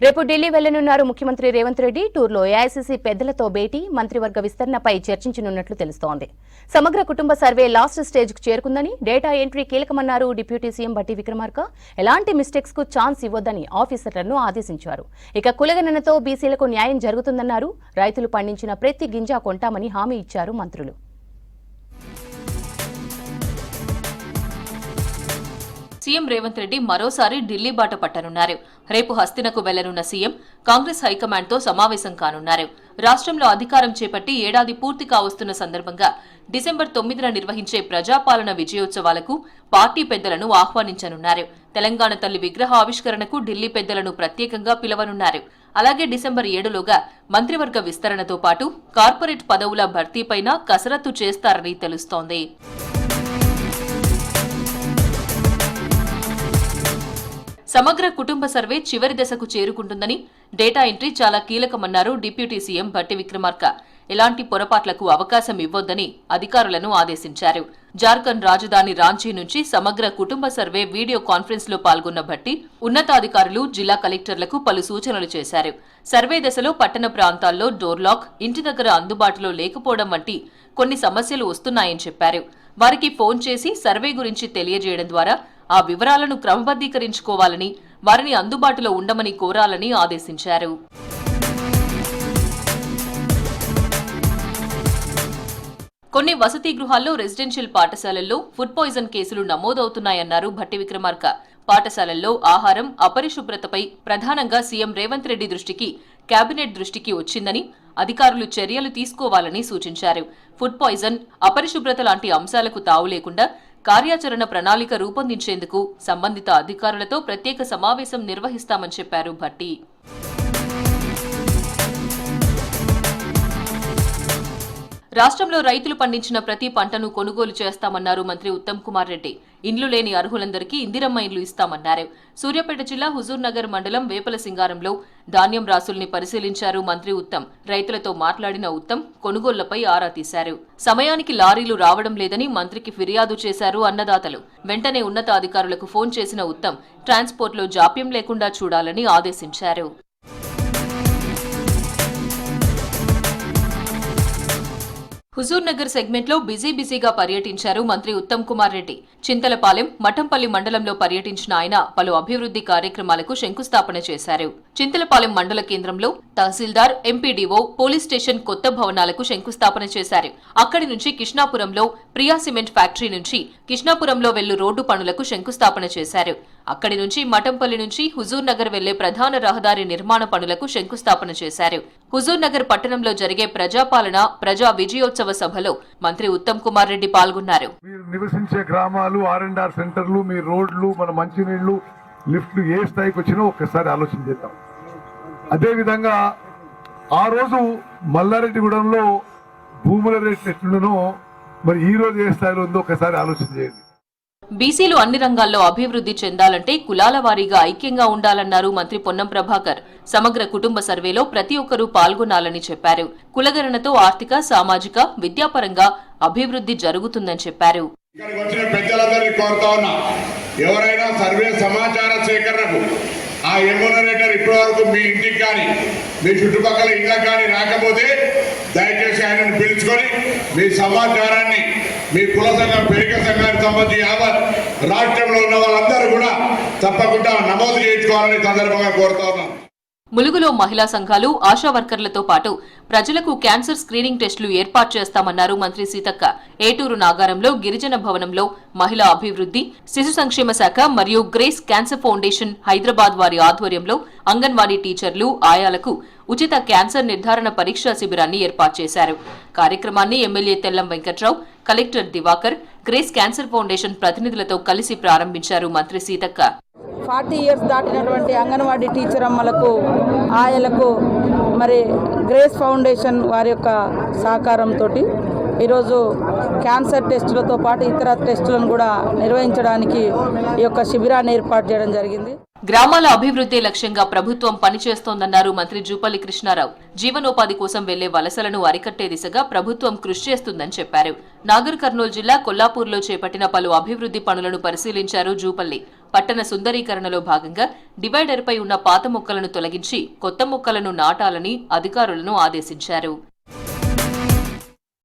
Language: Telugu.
రేపు ఢిల్లీ వెళ్లనున్నారు ముఖ్యమంత్రి రేవంత్ రెడ్డి. టూర్లో ఏఐసీసీ పెద్దలతో భేటీ, మంత్రివర్గ విస్తరణపై చర్చించనున్నట్లు తెలుస్తోంది. సమగ్ర కుటుంబ సర్వే లాస్ట్ స్టేజ్కు చేరుకుందని, డేటా ఎంట్రీ కీలకమన్నారు డిప్యూటీ సీఎం భట్టి విక్రమార్క. ఎలాంటి మిస్టేక్స్ కు ఛాన్స్ ఇవ్వొద్దని ఆఫీసర్లను ఆదేశించారు. ఇక కులగణనతో బీసీలకు న్యాయం జరుగుతుందన్నారు. రైతులు పండించిన ప్రతి గింజ కొంటామని హామీ ఇచ్చారు మంత్రులు. సీఎం రేవంత్ రెడ్డి మరోసారి ఢిల్లీ బాట పట్టనున్నారు. రేపు హస్తినకు వెళ్లనున్న సీఎం కాంగ్రెస్ హైకమాండ్ తో సమావేశం కానున్నారు. రాష్ట్రంలో అధికారం చేపట్టి ఏడాది పూర్తి కావస్తున్న సందర్భంగా డిసెంబర్ 9న నిర్వహించే ప్రజాపాలన విజయోత్సవాలకు పార్టీ పెద్దలను ఆహ్వానించనున్నారు. తెలంగాణ తల్లి విగ్రహ ఆవిష్కరణకు ఢిల్లీ పెద్దలను ప్రత్యేకంగా పిలవనున్నారు. అలాగే డిసెంబర్ 7లోగా మంత్రివర్గ విస్తరణతో పాటు కార్పొరేట్ పదవుల భర్తీపైన కసరత్తు చేస్తారని తెలుస్తోంది. సమగ్ర కుటుంబ సర్వే చివరి దశకు చేరుకుంటుందని, డేటా ఎంట్రీ చాలా కీలకమన్నారు డిప్యూటీ సీఎం భట్టి విక్రమార్క. ఎలాంటి పొరపాట్లకు అవకాశం ఇవ్వొద్దని అధికారులను ఆదేశించారు. జార్ఖండ్ రాజధాని రాంచీ నుంచి సమగ్ర కుటుంబ సర్వే వీడియో కాన్ఫరెన్స్ లో పాల్గొన్న భట్టి ఉన్నతాధికారులు, జిల్లా కలెక్టర్లకు పలు సూచనలు చేశారు. సర్వే దశలో పట్టణ ప్రాంతాల్లో డోర్ లాక్, ఇంటి దగ్గర అందుబాటులో లేకపోవడం వంటి కొన్ని సమస్యలు వస్తున్నాయని చెప్పారు. వారికి ఫోన్ చేసి సర్వే గురించి తెలియజేయడం ద్వారా ఆ వివరాలను క్రమబద్దీకరించుకోవాలని, వారిని అందుబాటులో ఉండమని కోరాలని ఆదేశించారు. కొన్ని వసతి గృహాల్లో, రెసిడెన్షియల్ పాఠశాలల్లో ఫుడ్ పాయిజన్ కేసులు నమోదవుతున్నాయన్నారు భట్టి విక్రమార్క. పాఠశాలల్లో ఆహారం అపరిశుభ్రతపై ప్రధానంగా సీఎం రేవంత్ రెడ్డి దృష్టికి, కేబినెట్ దృష్టికి వచ్చిందని, అధికారులు చర్యలు తీసుకోవాలని సూచించారు. ఫుడ్ పాయిజన్, అపరిశుభ్రత లాంటి అంశాలకు తావు లేకుండా కార్యాచరణ ప్రణాళిక రూపొందించేందుకు సంబంధిత అధికారులతో ప్రత్యేక సమావేశం నిర్వహిస్తామని చెప్పారు భట్టి. రాష్ట్రంలో రైతులు పండించిన ప్రతి పంటను కొనుగోలు చేస్తామన్నారు మంత్రి ఉత్తమ్ కుమార్ రెడ్డి. ఇండ్లు లేని అర్హులందరికీ ఇందిరమ్మ ఇండ్లు ఇస్తామన్నారు. సూర్యాపేట జిల్లా హుజూర్ నగర్ మండలం వేపల సింగారంలో ధాన్యం రాసుల్ని పరిశీలించారు మంత్రి ఉత్తమ్. రైతులతో మాట్లాడిన ఉత్తమ్ కొనుగోళ్లపై ఆరా తీశారు. సమయానికి లారీలు రావడం లేదని మంత్రికి ఫిర్యాదు చేశారు అన్నదాతలు. వెంటనే ఉన్నతాధికారులకు ఫోన్ చేసిన ఉత్తమ్ ట్రాన్స్పోర్ట్లో జాప్యం లేకుండా చూడాలని ఆదేశించారు. హుజూర్ నగర్ సెగ్మెంట్ లో బిజీగా పర్యటించారు మంత్రి ఉత్తమ్ కుమార్ రెడ్డి. చింతలపాలెం, మఠంపల్లి మండలంలో పర్యటించిన ఆయన పలు అభివృద్ధి కార్యక్రమాలకు శంకుస్థాపన చేశారు. చింతలపాలెం మండల కేంద్రంలో తహసీల్దార్, ఎంపీడీఓ, పోలీస్ స్టేషన్ కొత్త భవనాలకు శంకుస్థాపన చేశారు. అక్కడి నుంచి కిష్ణాపురంలో ప్రియా సిమెంట్ ఫ్యాక్టరీ నుంచి కిష్ణాపురంలో వెళ్లు రోడ్డు పనులకు శంకుస్థాపన చేశారు. అక్కడి నుంచి మఠంపల్లి నుంచి హుజూర్ నగర్ వెళ్లే ప్రధాన రహదారి నిర్మాణ పనులకు శంకుస్థాపన చేశారు. హుజూర్ నగర్ పట్టణంలో జరిగే ప్రజాపాలన, ప్రజా విజయోత్సవ సభలో మంత్రి ఉత్తమ్ కుమార్ రెడ్డి పాల్గొన్నారు. నివసించే గ్రామాలు, R&R సెంటర్లు, మీ రోడ్లు, మన మంచినీళ్లు, లిఫ్ట్లు ఏ స్థాయికి వచ్చినా ఒక్కసారి ఆలోచన చేద్దాం. అదేవిధంగా ఆ రోజు మల్లారెడ్డిగూడెంలో భూముల రేట్లు ఎట్లుండనో మరి ఈ రోజు ఏ స్థాయిలో ఉందో ఒకసారి ఆలోచన చేయండి. బీసీలు అన్ని రంగాల్లో అభివృద్ధి చెందాలంటే కులాల వారీగా ఐక్యంగా ఉండాలన్నారు మంత్రి పొన్నం ప్రభాకర్. సమగ్ర కుటుంబ సర్వేలో ప్రతి ఒక్కరూ పాల్గొనాలని చెప్పారు. కులగణనతో ఆర్థిక, సామాజిక, విద్యాపరంగా అభివృద్ధి జరుగుతుందని చెప్పారు. ఎవరైనా సర్వే సమాచార సేకరణకు ఆ ఎన్యూమరేటర్ ఇప్పటి వరకు మీ ఇంటికి కానీ మీ చుట్టుపక్కల ఇళ్ళకి కానీ రాకపోతే దయచేసి ఆయనను పిలుచుకొని మీ సమాచారాన్ని మీ కుల సంఘం, పెరిక సంఘానికి సంబంధించి యావత్ రాష్ట్రంలో ఉన్న వాళ్ళందరూ కూడా తప్పకుండా నమోదు చేయించుకోవాలని సందర్భంగా కోరుతా ఉన్నాం. ములుగులో మహిళా సంఘాలు, ఆశా వర్కర్లతో పాటు ప్రజలకు క్యాన్సర్ స్క్రీనింగ్ టెస్టులు ఏర్పాటు చేస్తామన్నారు మంత్రి సీతక్క. ఏటూరు నాగారంలో గిరిజన భవనంలో మహిళా అభివృద్ధి, శిశు సంక్షేమ శాఖ మరియు గ్రేస్ క్యాన్సర్ ఫౌండేషన్ హైదరాబాద్ వారి ఆధ్వర్యంలో అంగన్వాడీ టీచర్లు, ఆయాలకు ఉచిత క్యాన్సర్ నిర్ధారణ పరీక్షా శిబిరాన్ని ఏర్పాటు చేశారు. కార్యక్రమాన్ని MLA Tellam Venkatrao, collector Divakar, Grace Cancer Foundation ప్రతినిధులతో కలిసి ప్రారంభించారు మంత్రి సీతక్క. 40 ఇయర్స్ దాటినటువంటి అంగన్వాడీ టీచర్ అమ్మలకు, ఆయలకు మరి గ్రేస్ ఫౌండేషన్ వారి యొక్క సహకారంతో ఈరోజు క్యాన్సర్ టెస్టులతో పాటు ఇతర టెస్టులను కూడా నిర్వహించడానికి ఈ యొక్క శిబిరాన్ని ఏర్పాటు చేయడం జరిగింది. గ్రామాల అభివృద్ధి లక్ష్యంగా ప్రభుత్వం పనిచేస్తోందన్నారు మంత్రి జూపల్లి కృష్ణారావు. జీవనోపాధి కోసం వెళ్లే వలసలను అరికట్టే దిశగా ప్రభుత్వం కృషి చేస్తుందని చెప్పారు. నాగర్ కర్నూలు జిల్లా కొల్లాపూర్లో చేపట్టిన పలు అభివృద్ధి పనులను పరిశీలించారు జూపల్లి. పట్టణ సుందరీకరణలో భాగంగా డివైడర్పై ఉన్న పాత మొక్కలను తొలగించి కొత్త మొక్కలను నాటాలని అధికారులను ఆదేశించారు.